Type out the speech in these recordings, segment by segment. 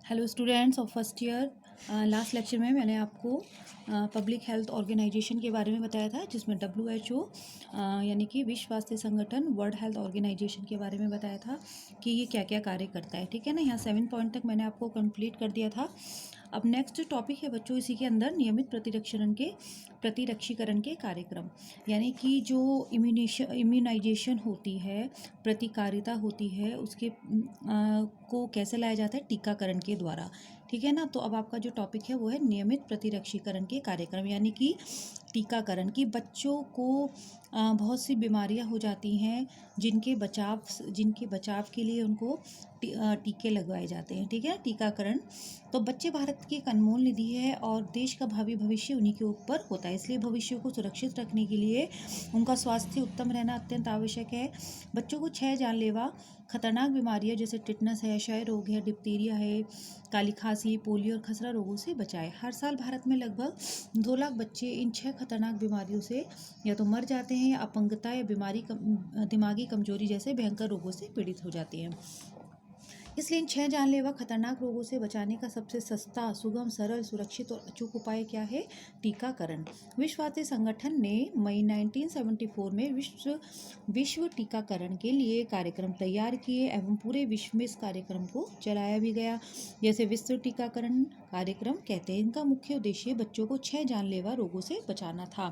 Hello students of first year. Last lecture में मैंने आपको पब्लिक हेल्थ ऑर्गेनाइजेशन के बारे में बताया था, जिसमें WHO यानी कि विश्व स्वास्थ्य संगठन, वर्ल्ड हेल्थ ऑर्गेनाइजेशन के बारे में बताया था कि ये क्या क्या कार्य करता है। ठीक है ना, यहाँ 7 पॉइंट तक मैंने आपको कंप्लीट कर दिया था। अब नेक्स्ट टॉपिक है बच्चों, इसी के अंदर नियमित प्रतिरक्षीकरण के कार्यक्रम, यानी कि जो इम्यूनाइजेशन होती है, प्रतिकारिता होती है, उसके को कैसे लाया जाता है, टीकाकरण के द्वारा। ठीक है ना, तो अब आपका जो टॉपिक है वो है नियमित प्रतिरक्षीकरण के कार्यक्रम, यानी कि टीकाकरण की बच्चों को बहुत सी बीमारियां हो जाती हैं जिनके बचाव के लिए उनको टीके लगवाए जाते हैं। ठीक है, टीकाकरण। तो बच्चे भारत की एक अनमोल निधि है और देश का भावी भविष्य उन्हीं के ऊपर होता है, इसलिए भविष्य को सुरक्षित रखने के लिए उनका स्वास्थ्य उत्तम रहना अत्यंत आवश्यक है। बच्चों को 6 जानलेवा खतरनाक बीमारियां जैसे टिटनस है, क्षय रोग है, डिप्थीरिया है, काली खांसी, पोलियो और खसरा रोगों से बचाएं। हर साल भारत में लगभग 2 लाख बच्चे इन 6 खतरनाक बीमारियों से या तो मर जाते हैं या अपंगता या दिमागी कमजोरी जैसे भयंकर रोगों से पीड़ित हो जाते हैं। इसलिए इन 6 जानलेवा खतरनाक रोगों से बचाने का सबसे सस्ता, सुगम, सरल, सुरक्षित और अचूक उपाय क्या है? टीकाकरण। विश्व स्वास्थ्य संगठन ने मई 1974 में विश्व टीकाकरण के लिए कार्यक्रम तैयार किए एवं पूरे विश्व में इस कार्यक्रम को चलाया भी गया। जैसे विश्व टीकाकरण कार्यक्रम कहते हैं, इनका मुख्य उद्देश्य बच्चों को 6 जानलेवा रोगों से बचाना था।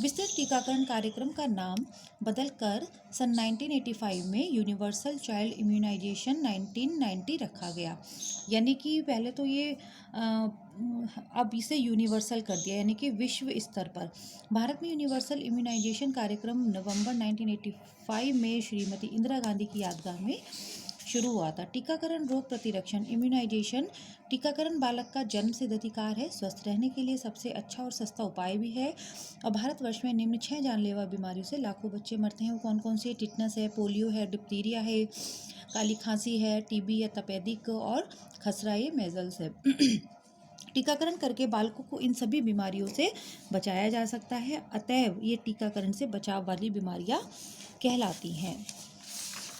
विस्तृत टीकाकरण कार्यक्रम का नाम बदलकर सन 1985 में यूनिवर्सल चाइल्ड इम्यूनाइजेशन 1990 रखा गया। यानी कि पहले तो ये अब इसे यूनिवर्सल कर दिया, यानी कि विश्व स्तर पर। भारत में यूनिवर्सल इम्यूनाइजेशन कार्यक्रम नवंबर 1985 में श्रीमती इंदिरा गांधी की यादगार में शुरू हुआ था। टीकाकरण, रोग प्रतिरक्षण, इम्यूनाइजेशन। टीकाकरण बालक का जन्मसिद्ध अधिकार है, स्वस्थ रहने के लिए सबसे अच्छा और सस्ता उपाय भी है। और भारतवर्ष में निम्न 6 जानलेवा बीमारियों से लाखों बच्चे मरते हैं। वो कौन कौन सी है? टिटनस है, पोलियो है, डिप्थीरिया है, काली खांसी है, टीबी या तपेदिक और खसरा ये मेजल्स है। टीकाकरण करके बालकों को इन सभी बीमारियों से बचाया जा सकता है, अतएव ये टीकाकरण से बचाव वाली बीमारियां कहलाती हैं।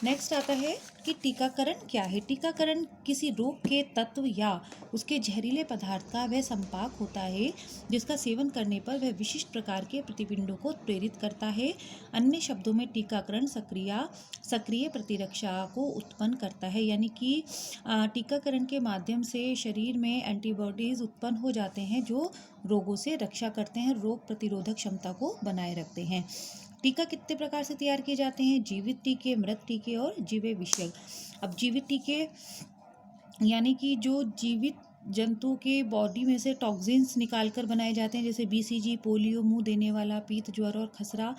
नेक्स्ट आता है कि टीकाकरण क्या है। टीकाकरण किसी रोग के तत्व या उसके जहरीले पदार्थ का वह संपाक होता है जिसका सेवन करने पर वह विशिष्ट प्रकार के प्रतिपिंडों को प्रेरित करता है। अन्य शब्दों में टीकाकरण सक्रिय प्रतिरक्षा को उत्पन्न करता है, यानी कि टीकाकरण के माध्यम से शरीर में एंटीबॉडीज उत्पन्न हो जाते हैं जो रोगों से रक्षा करते हैं, रोग प्रतिरोधक क्षमता को बनाए रखते हैं। टीका कितने प्रकार से तैयार किए जाते हैं? जीवित टीके, मृत टीके और जीव विषयक। अब जीवित टीके यानी कि जो जीवित जंतु के बॉडी में से टॉक्सिन्स निकालकर बनाए जाते हैं, जैसे BCG, पोलियो, मुंह देने वाला, पीत ज्वर और खसरा।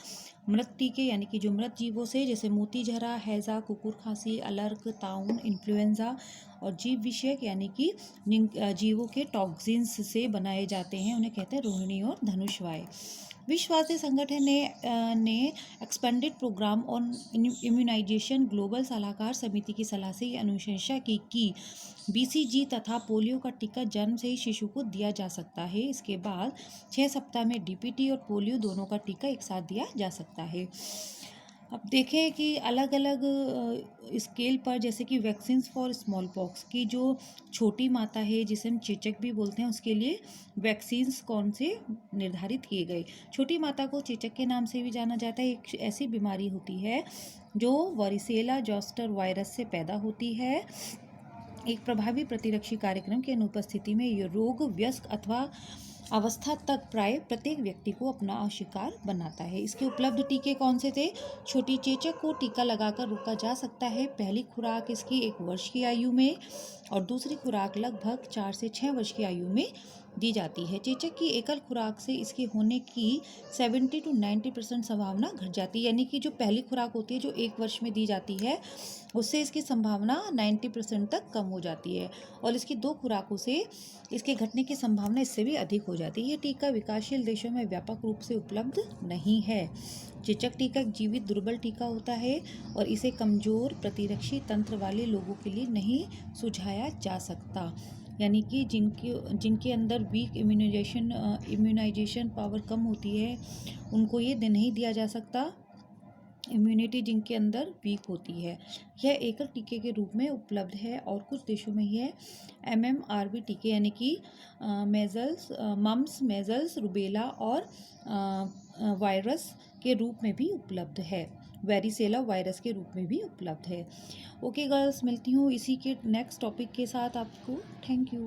मृत टीके यानी कि जो मृत जीवों से, जैसे मोतीझरा, हैजा, कुकुर खांसी, अलर्क, ताउन, इन्फ्लुएंजा। और जीव विषयक यानी कि जीवों के टॉक्सिन्स से बनाए जाते हैं, उन्हें कहते हैं रोहिणी और धनुषवाय। विश्व स्वास्थ्य संगठन ने expanded programme on immunisation global सलाहकार समिति की सलाह से ये अनुशंसा की कि BCG तथा पोलियो का टीका जन्म से ही शिशु को दिया जा सकता है। इसके बाद 6 सप्ताह में DPT और पोलियो दोनों का टीका एक साथ दिया जा सकता है। अब देखें कि अलग अलग स्केल पर, जैसे कि वैक्सीन फॉर स्मॉल पॉक्स की जो छोटी माता है, जिसे हम चेचक भी बोलते हैं, उसके लिए वैक्सीन्स कौन से निर्धारित किए गए। छोटी माता को चेचक के नाम से भी जाना जाता है। एक ऐसी बीमारी होती है जो वरिसेला जोस्टर वायरस से पैदा होती है। एक प्रभावी प्रतिरक्षी कार्यक्रम की अनुपस्थिति में ये रोग वयस्क अथवा अवस्था तक प्राय प्रत्येक व्यक्ति को अपना शिकार बनाता है। इसके उपलब्ध टीके कौन से थे? छोटी चेचक को टीका लगाकर रोका जा सकता है। पहली खुराक इसकी 1 वर्ष की आयु में और दूसरी खुराक लगभग 4 से 6 वर्ष की आयु में दी जाती है। चेचक की एकल खुराक से इसके होने की 70 to 90% संभावना घट जाती है, यानी कि जो पहली खुराक होती है जो 1 वर्ष में दी जाती है, उससे इसकी संभावना 90% तक कम हो जाती है, और इसकी 2 खुराकों से इसके घटने की संभावना इससे भी अधिक हो जाती है। ये टीका विकासशील देशों में व्यापक रूप से उपलब्ध नहीं है। चेचक टीका एक जीवित दुर्बल टीका होता है और इसे कमजोर प्रतिरक्षी तंत्र वाले लोगों के लिए नहीं सुझाया जा सकता, यानी कि जिनके अंदर वीक इम्यूनाइजेशन पावर कम होती है, उनको ये नहीं दिया जा सकता। इम्यूनिटी जिनके अंदर वीक होती है। यह एकल टीके के रूप में उपलब्ध है और कुछ देशों में यह MMRV टीके यानी कि मेजल्स मम्स मेजल्स रूबेला और वायरस के रूप में भी उपलब्ध है, वेरिसेला वायरस के रूप में भी उपलब्ध है। ओके गर्ल्स, मिलती हूँ इसी के नेक्स्ट टॉपिक के साथ आपको। Thank you.